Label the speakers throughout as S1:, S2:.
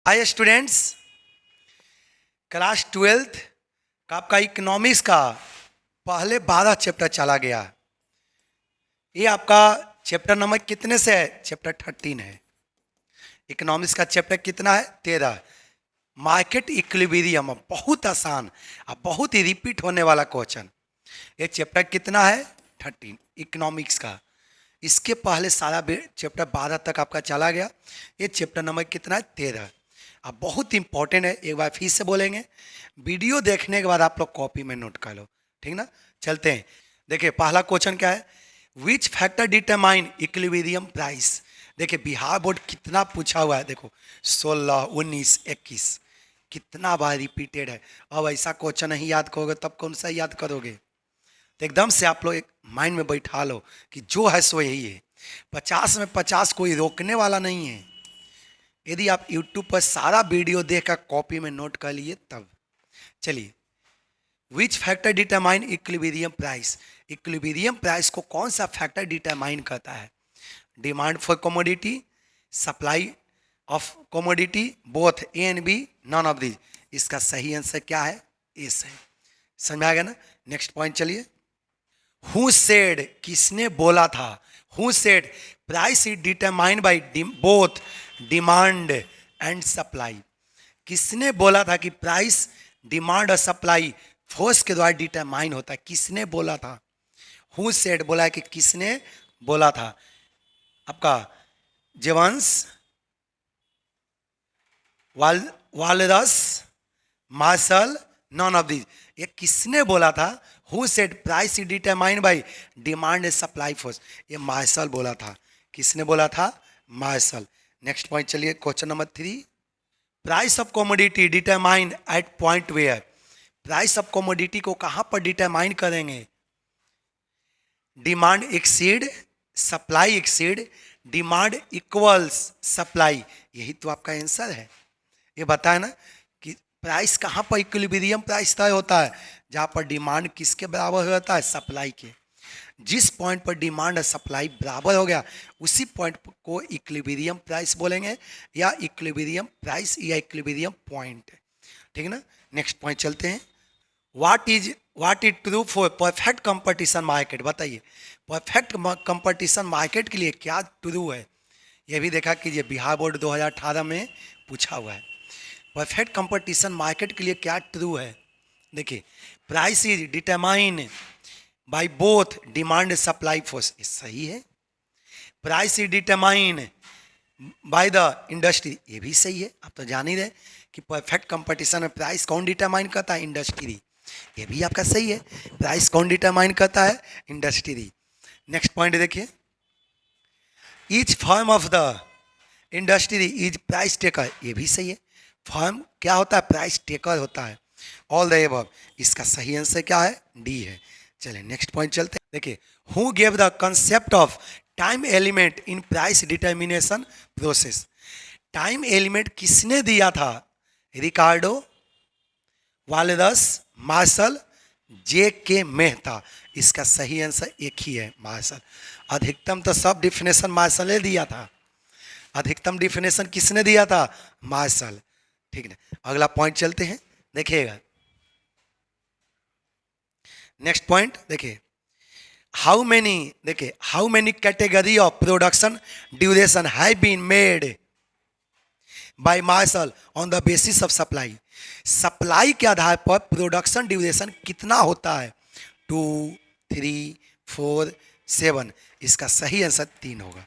S1: Hi students, class twelfth का आपका economics का पहले 12 चैप्टर चला गया। ये आपका चैप्टर नंबर कितने से है? चैप्टर 13 है। इकोनॉमिक्स का चैप्टर कितना है? 13। मार्केट इक्विलिब्रियम, बहुत आसान और बहुत ही रिपीट होने वाला क्वेश्चन। ये चैप्टर कितना है? 13 इकोनॉमिक्स का। इसके पहले सारा चैप्टर 12 तक आपका चला गया। ये चैप्टर नंबर कितना है? 13। अब बहुत इंपॉर्टेंट है, एक बार फिर से बोलेंगे। वीडियो देखने के बाद आप लोग कॉपी में नोट कर लो, ठीक ना। चलते हैं। देखिए पहला क्वेश्चन क्या है? विच फैक्टर डिटरमाइन इक्विलिब्रियम प्राइस। देखिए बिहार बोर्ड कितना पूछा हुआ है, देखो 16, 19, 21 कितना बार रिपीटेड है। अब ऐसा क्वेश्चन नहीं याद करोगे तब कौन सा याद करोगे? तो एकदम से आप लोग एक माइंड में बैठा लो कि जो है सो यही है। 50 में 50 कोई रोकने वाला नहीं है। यदि आप YouTube पर सारा वीडियो देखकर कॉपी में नोट कर लिए तब। चलिए, which factor determine equilibrium price. Equilibrium price को कौन सा फैक्टर डिटरमाइन करता है? Demand for commodity, supply of commodity, both A and B, none of these. इसका सही आंसर क्या है? एस है। समझ में आ गया ना। नेक्स्ट पॉइंट चलिए। हु सेड, किसने बोला था? Who said price is determined bye both demand and supply. किसने बोला था कि प्राइस डिमांड और सप्लाई फोर्स के द्वारा डिटरमाइन होता है? किसने बोला था? हु सेड बोला है कि किसने बोला था? आपका Jevons, Walras, Marshall, none of these. ये किसने बोला था? Who said price is determined by demand and supply force. ये मार्शल बोला था। किसने बोला था? मार्शल। नेक्स्ट पॉइंट चलिए, question number 3। Price of commodity determine at point where. Price of commodity को कहां पर डिटरमाइन करेंगे? Demand exceed, supply exceed, demand equals supply. यही तो आपका आंसर है। ये बताया ना कि प्राइस कहाँ पर इक्विलिब्रियम प्राइस तय होता है? जहाँ पर डिमांड किसके बराबर होता है? सप्लाई के। जिस पॉइंट पर डिमांड और सप्लाई बराबर हो गया उसी पॉइंट को इक्विलिब्रियम प्राइस बोलेंगे, या इक्विलिब्रियम प्राइस या इक्विलिब्रियम पॉइंट, ठीक है ना। नेक्स्ट पॉइंट चलते हैं। What is true for perfect competition market. बताइए परफेक्ट कंपटीशन मार्केट के लिए क्या ट्रू है? यह भी देखा कीजिए, बिहार बोर्ड 2018 में पूछा हुआ है। परफेक्ट कंपटीशन मार्केट के लिए क्या ट्रू है? देखिए, price is determine by both demand supply force, ये सही है। Price is determine by the industry, ये भी सही है। आप तो जान ही रहे कि परफेक्ट कंपटीशन में प्राइस कौन डिटरमाइन करता है? इंडस्ट्री। ये भी आपका सही है। प्राइस कौन डिटरमाइन करता है? इंडस्ट्री। नेक्स्ट पॉइंट देखिए, each firm of the industry is price taker, ये भी सही है। फर्म क्या होता है? प्राइस टेकर होता है। ऑल द एबव, इसका सही आंसर क्या है? डी है। चलिए नेक्स्ट पॉइंट चलते हैं। देखिए, who gave the concept of time element in price determination process. Time element किसने दिया था? रिकार्डो, वालेरस, मार्शल, जे के मेहता। इसका सही आंसर एक ही है, मार्शल। अधिकतम तो सब डिफिनेशन मार्शल ने दिया था। अधिकतम डिफिनेशन किसने दिया था? मार्शल, ठीक है। अगला पॉइंट चलते हैं, देखिएगा। नेक्स्ट पॉइंट देखिए, हाउ मेनी, देखिए how many category of production duration have been made by Marshall on the basis of supply. Supply के आधार पर प्रोडक्शन ड्यूरेशन कितना होता है? 2, 3, 4, 7। इसका सही आंसर 3 होगा।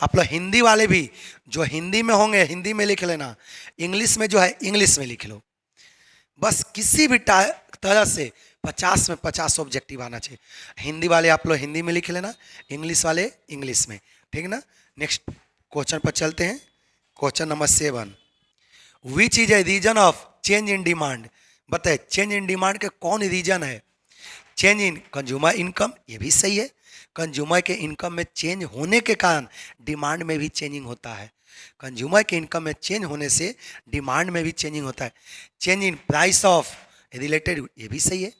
S1: आप लोग हिंदी वाले भी जो हिंदी में होंगे हिंदी में लिख लेना, इंग्लिश में जो है इंग्लिश में लिख लो। बस किसी भी तरह से 50 में 50 ऑब्जेक्टिव आना चाहिए। हिंदी वाले आप लोग हिंदी में लिख लेना, इंग्लिश वाले इंग्लिश में, ठीक ना। नेक्स्ट क्वेश्चन पर चलते हैं। Question number 7, which is a reason of change in demand. बताए चेंज इन डिमांड के कौन रीजन है? चेंज इन कंज्यूमर इनकम, ये भी सही है। कंज्यूमर के इनकम में चेंज होने के कारण डिमांड में भी चेंजिंग होता है। कंज्यूमर के इनकम में चेंज होने से डिमांड में भी चेंजिंग होता है। Change in price of related, ये भी सही है।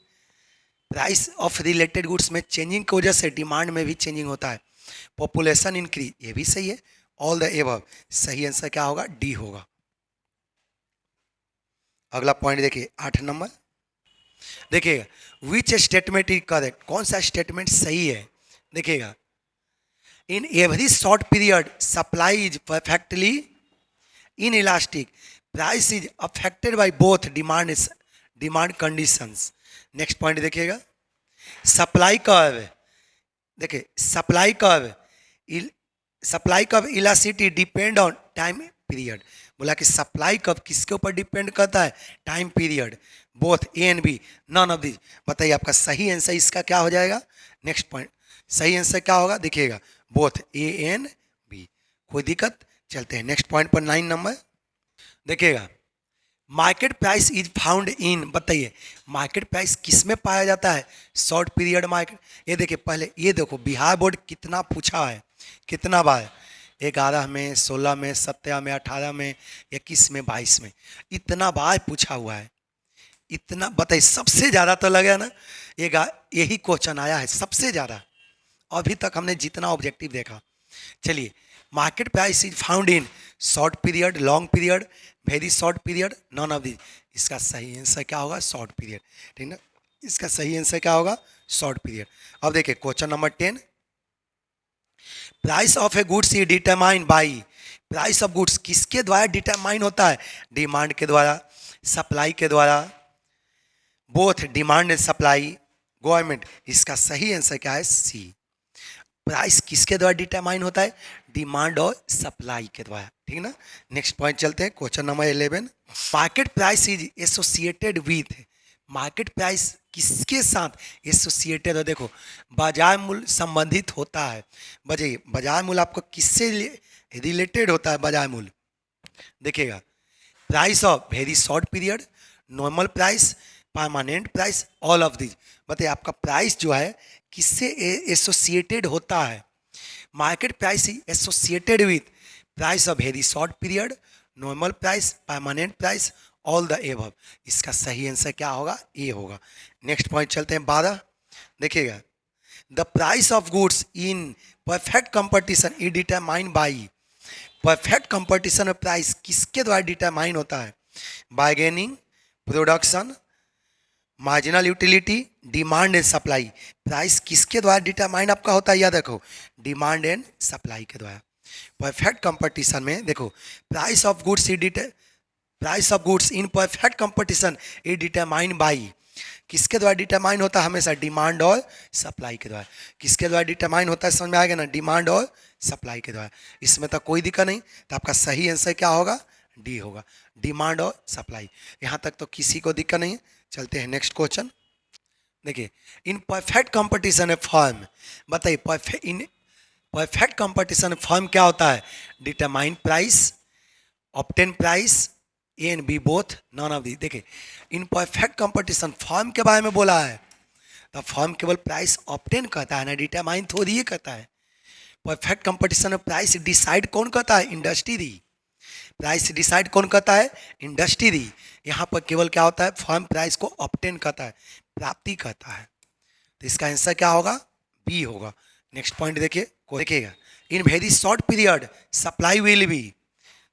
S1: प्राइस ऑफ रिलेटेड गुड्स में चेंजिंग की वजह से डिमांड में भी चेंजिंग होता है। पॉपुलेशन इंक्रीज, ये भी सही है। ऑल द एबव, सही आंसर क्या होगा? डी होगा। अगला पॉइंट देखिए 8 नंबर, देखिएगा विच स्टेटमेंट इज करेक्ट, कौन सा स्टेटमेंट सही है। देखिएगा in every short period supply is perfectly inelastic, price is affected by both demand conditions. Next point देखिएगा सप्लाई कर्व, देखिए supply curve elasticity depend on time period, बोला कि supply curve किसके ऊपर डिपेंड करता है, time period, both A and B, none of this. बताइए आपका सही आंसर इसका क्या हो जाएगा। नेक्स्ट पॉइंट सही आंसर क्या होगा, देखिएगा बोथ ए एंड बी, कोई दिक्कत। चलते हैं नेक्स्ट पॉइंट पर 9 नंबर, देखिएगा market price is found in, बताइए मार्केट प्राइस किस में पाया जाता है, शॉर्ट पीरियड मार्केट। ये देखिए पहले ये देखो बिहार बोर्ड कितना पूछा है, कितना बार, 11 में, 16 में, 17 में, 18 में, 21 में, 22 में, इतना बार पूछा हुआ है। इतना बताइए सबसे ज़्यादा तो लगे ना, यही क्वेश्चन आया है सबसे ज़्यादा अभी तक हमने जितना ऑब्जेक्टिव देखा। चलिए market price is found in short period, long period, very short period, none of this. इसका सही आंसर क्या होगा, शॉर्ट पीरियड, ठीक ना, इसका सही आंसर क्या होगा, शॉर्ट पीरियड। अब देखिए question number 10, price of A goods is determine by, price of goods किसके द्वारा डिटरमाइन होता है, डिमांड के द्वारा, सप्लाई के द्वारा, both demand and supply, government. इसका सही आंसर क्या है, सी। प्राइस किसके द्वारा डिटरमाइन होता है, डिमांड और सप्लाई के द्वारा, ठीक ना। नेक्स्ट पॉइंट चलते हैं question number 11, market price is associated with, market price किसके साथ एसोसिएटेड है, देखो बाजार मूल्य संबंधित होता है। बताइए बाजार मूल्य आपको किससे रिलेटेड होता है, बाजार मूल्य देखिएगा price of very short period, normal price, permanent price, all of this. बताइए आपका प्राइस जो है किससे एसोसिएटेड होता है, market price is associated with price of very short period, normal price, permanent price, all the above. इसका सही answer क्या होगा, ए होगा। नेक्स्ट पॉइंट चलते हैं 12, देखिएगा the price of goods in perfect competition is determine by, perfect competition में price किसके द्वारा डिटरमाइन होता है, bargaining, production, marginal utility, demand and supply. Price किसके द्वारा डिटरमाइन आपका होता है, याद रखो डिमांड एंड सप्लाई के द्वारा। परफेक्ट कंपटीशन में देखो price of goods in perfect competition is determine by, किसके द्वारा डिटरमाइन होता है, हमेशा डिमांड और सप्लाई के द्वारा। किसके द्वारा डिटरमाइन होता है, समझ में आएगा ना, डिमांड और सप्लाई के द्वारा। इसमें तो कोई दिक्कत नहीं, तो आपका सही आंसर क्या होगा, डी होगा, डिमांड और सप्लाई। यहाँ तक तो किसी को दिक्कत नहीं है। चलते हैं नेक्स्ट क्वेश्चन, देखिए इन परफेक्ट कंपटीशन फर्म, बताइए इन परफेक्ट कंपटीशन फर्म क्या होता है, determine price, obtain price, A and B both, none of the. देखिए इन परफेक्ट कंपटीशन फर्म के बारे में बोला है, तो फर्म केवल प्राइस ऑब्टेन करता है ना, डिटरमाइन थोड़ी ही करता है। परफेक्ट कंपटीशन में प्राइस डिसाइड कौन करता है, इंडस्ट्री। प्राइस डिसाइड कौन करता है, इंडस्ट्री। यहाँ पर केवल क्या होता है, फर्म प्राइस को ऑब्टेन करता है, प्राप्ति करता है। तो इसका आंसर क्या होगा, बी होगा। नेक्स्ट पॉइंट देखिएगा in very short period supply will be,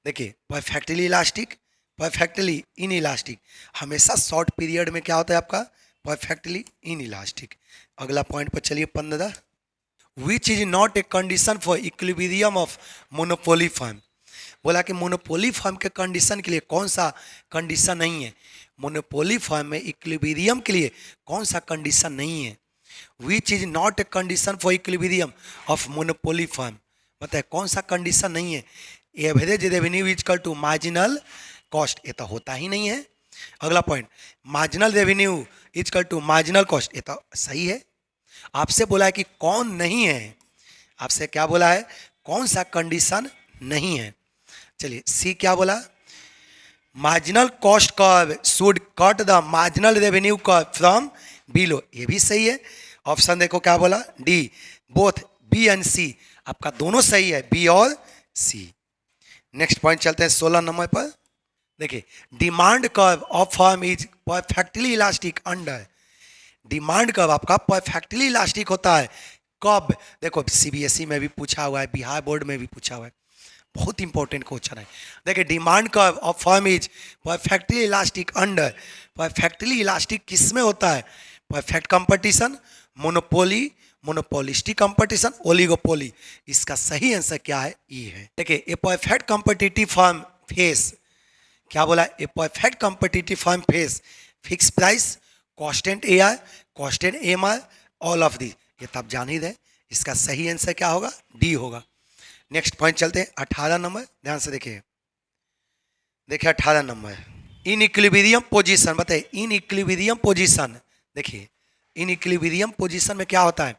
S1: देखिए perfectly elastic, perfectly inelastic. हमेशा शॉर्ट पीरियड में क्या होता है आपका, परफेक्टली इन इलास्टिक। अगला पॉइंट पर चलिए 15, which is not a condition for equilibrium of monopoly firm. बोला कि मोनोपोली फर्म के कंडीशन के लिए कौन सा कंडीशन नहीं है, मोनोपोली फर्म में इक्विलिब्रियम के लिए कौन सा कंडीशन नहीं है, which is not a condition for equilibrium of monopoly firm. बताए कौन सा कंडीशन नहीं है, average revenue equal to marginal cost, ये तो होता ही नहीं है। अगला point marginal revenue equal to marginal cost, ये तो सही है। आपसे बोला है कि कौन नहीं है, आपसे क्या बोला है, कौन सा कंडीशन नहीं है। चलिए सी क्या बोला, marginal cost curve should cut the marginal revenue curve from below, ये भी सही है। ऑप्शन देखो क्या बोला, डी, बोथ बी एंड सी। आपका दोनों सही है, बी और सी। नेक्स्ट पॉइंट चलते हैं 16 नंबर पर, देखिए demand curve of firm is perfectly elastic under, demand curve आपका परफेक्टली इलास्टिक होता है कब, देखो सीबीएसई में भी पूछा हुआ है, बिहार बोर्ड में भी पूछा हुआ है। बहुत इंपॉर्टेंट क्वेश्चन है। देखिए demand curve of firm is perfectly elastic under, perfectly elastic किस में होता है? Perfect competition, monopoly, monopolistic competition, oligopoly. इसका सही आंसर क्या है? ई है। देखिए a perfect competitive firm face, क्या बोला? A perfect competitive firm face fix price, constant AR, constant MR, all of the. ये तो आप जान ही रहे। इसका सही आंसर क्या होगा? डी होगा। नेक्स्ट पॉइंट चलते हैं 18 नंबर, ध्यान से देखिए। देखिए 18 नंबर, इन इक्विलिब्रियम पोजीशन। बताइए इन इक्विलिब्रियम पोजीशन। देखिए इन इक्विलिब्रियम पोजीशन में क्या होता है?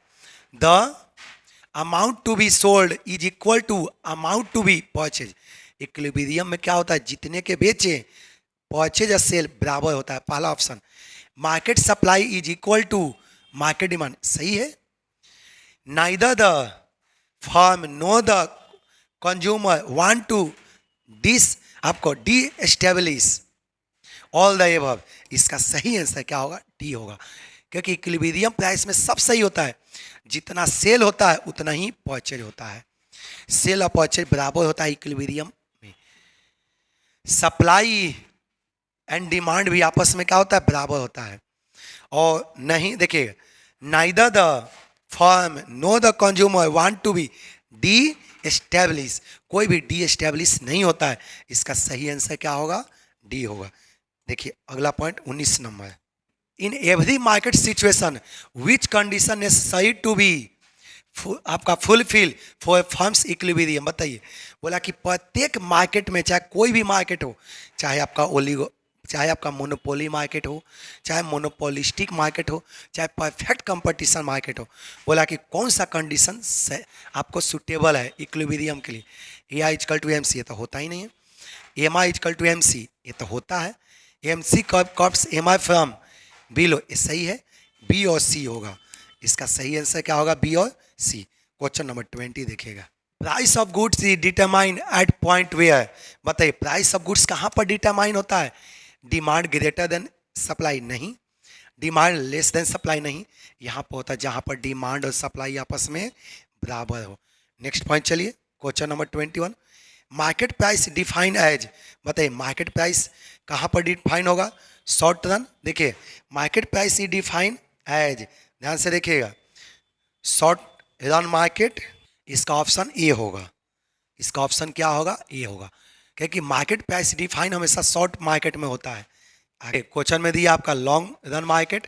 S1: The amount to be sold is equal to amount to be purchase. Equilibrium में क्या होता है? जितने के बेचे परचेज और सेल बराबर होता है, पहला option. Market supply is equal to market demand, सही है। Neither the firm nor the consumer want to dis आपको de establish all the above. इसका सही आंसर क्या होगा? डी होगा, क्योंकि इक्विलिब्रियम प्राइस में सब सही होता है। जितना सेल होता है उतना ही परचेज होता है, सेल और परचेज बराबर होता है इक्विलिब्रियम में। सप्लाई एंड डिमांड भी आपस में क्या होता है? बराबर होता है। और नहीं, देखिए neither the firm nor the consumer want to be disestablish, कोई भी डी एस्टेब्लिश नहीं होता है। इसका सही आंसर क्या होगा? डी होगा। देखिए अगला point 19 number, in every market situation which condition necessary to be आपका फुलफिल फॉर फर्म्स इक्विलिब्रियम। बताइए, बोला कि प्रत्येक मार्केट में, चाहे कोई भी मार्केट हो, चाहे आपका ओलिगो, चाहे आपका मोनोपोली मार्केट हो, चाहे मोनोपोलिस्टिक मार्केट हो, चाहे परफेक्ट कंपटीशन मार्केट हो, बोला कि कौन सा कंडीशन से आपको सुटेबल है इक्विलिब्रियम के लिए? A R equal to M C, ये तो होता ही नहीं है। M R equal to M C, ये तो होता है। M C cuts M R from below, ये सही है। बी और सी होगा। इसका सही आंसर क्या होगा? बी और सी। क्वेश्चन नंबर 20 देखिएगा। Price of goods is determined at point where. बताइए प्राइस ऑफ गुड्स कहाँ पर डिटरमाइन होता है? डिमांड ग्रेटर देन सप्लाई नहीं, डिमांड लेस देन सप्लाई नहीं, यहाँ पर होता है जहाँ पर डिमांड और सप्लाई आपस में बराबर हो। नेक्स्ट पॉइंट चलिए, question number 21, market price define as. बताइए मार्केट प्राइस कहाँ पर डिफाइन होगा? Short run. देखिए market price is define as, ध्यान से देखिएगा, शॉर्ट रन मार्केट। इसका ऑप्शन ए होगा। इसका ऑप्शन क्या होगा? ए होगा, क्योंकि मार्केट प्राइस डिफाइन हमेशा शॉर्ट मार्केट में होता है। आगे क्वेश्चन में दिया आपका long run market,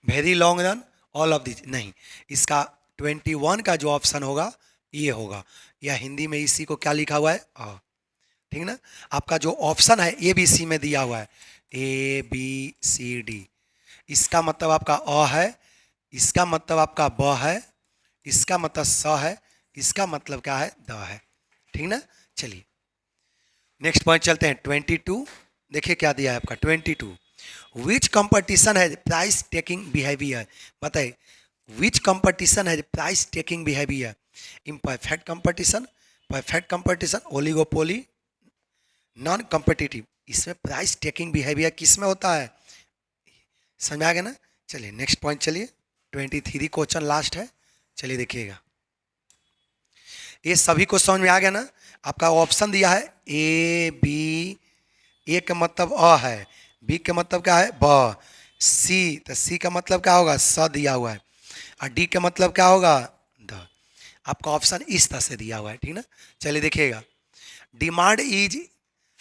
S1: very long run, all of this नहीं। इसका 21 का जो ऑप्शन होगा ये होगा, या हिंदी में इसी को क्या लिखा हुआ है? ठीक ना। आपका जो ऑप्शन है ए बी सी में दिया हुआ है, ए बी सी डी, इसका मतलब आपका अ है, इसका मतलब आपका ब है, इसका मतलब स है, इसका मतलब क्या है? द है। ठीक ना। चलिए नेक्स्ट पॉइंट चलते हैं 22। देखिए क्या दिया है आपका 22, विच कंपटीशन है प्राइस टेकिंग बिहेवियर। बताइए विच कंपटीशन है price taking behaviour? Imperfect competition, perfect competition, oligopoly, non competitive. इसमें प्राइस टेकिंग बिहेवियर किस में होता है? समझ आ गया ना। चलिए नेक्स्ट पॉइंट चलिए, 23 क्वेश्चन लास्ट है। चलिए देखिएगा, ये सभी को समझ में आ गया ना। आपका ऑप्शन दिया है ए बी, ए का मतलब अ है, बी का मतलब क्या है? ब, सी, तो सी का मतलब क्या होगा? स दिया हुआ है, और डी का मतलब क्या होगा? द। आपका ऑप्शन इस तरह से दिया हुआ है। ठीक ना। चलिए देखिएगा, डिमांड इज,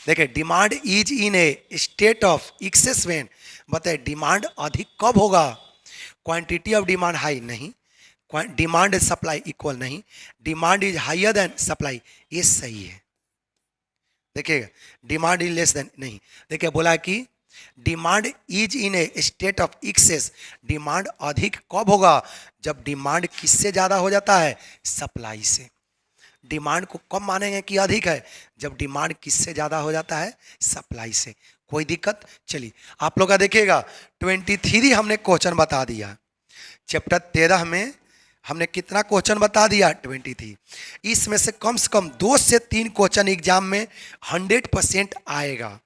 S1: देखिए demand is in a state of excess when. बताइए डिमांड अधिक कब होगा? क्वांटिटी ऑफ डिमांड हाई नहीं, डिमांड एंड सप्लाई इक्वल नहीं, demand is higher than supply, ये सही है। देखिएगा डिमांड इज लेस देन नहीं। देखिए बोला कि demand is in a state of excess, demand अधिक कब होगा? जब डिमांड किससे ज़्यादा हो जाता है? सप्लाई से। डिमांड को कब मानेंगे कि अधिक है? जब डिमांड किससे ज़्यादा हो जाता है? सप्लाई से। कोई दिक्कत? चलिए आप लोग का देखिएगा 23 हमने क्वेश्चन बता दिया, चैप्टर 13 में हमने कितना क्वेश्चन बता दिया? 23। इसमें से कम 2 से 3 क्वेश्चन एग्जाम में 100% आएगा।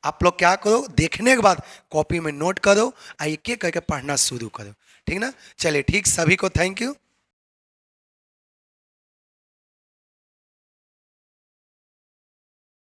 S1: आप लोग क्या करो, देखने के बाद कॉपी में नोट करो, एक एक करके पढ़ना शुरू करो। ठीक ना। चलिए ठीक, सभी को थैंक यू।